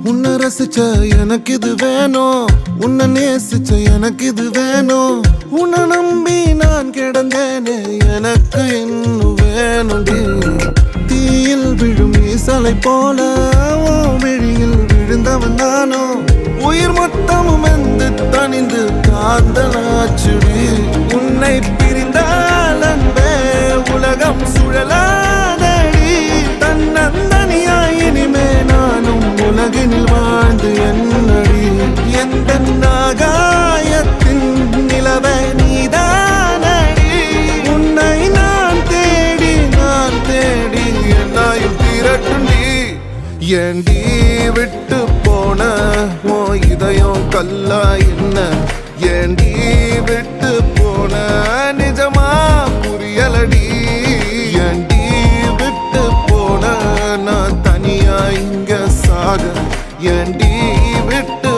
உன்னை ரசிச்ச எனக்கு இது வேணும், உன்னை நேசிச்ச எனக்கு இது வேணும். உன்னை நம்பி நான் கிடந்தேனே எனக்கு இன்னும் வேணும்டி. தீயில் விழும் ஈசலை போல விழியில் விழுந்தவன் நானோ. உயிர் மொத்தமும் வந்து தனிந்து காந்தலாச்சுடி. உன்னை பிரிந்தால் அன்பே உலகம் சுழலாதடி. தன்னந்தனியாய் இனிமே நானும் உலகினில் வாழ்ந்து என்னடி. எந்த நாகாயத்தின் நிலவை நீதானடி. உன்னை நான் தேடி என்னாயும் திரட்டுண்டி. ஏண்டி விட்டு போன ஓ இதயம் கல்லா என்ன? ஏண்டி விட்டு போன நிஜமா புரியலடி. ஏண்டி விட்டு போன நான் தனியா இங்க சாக? ஏண்டி விட்டு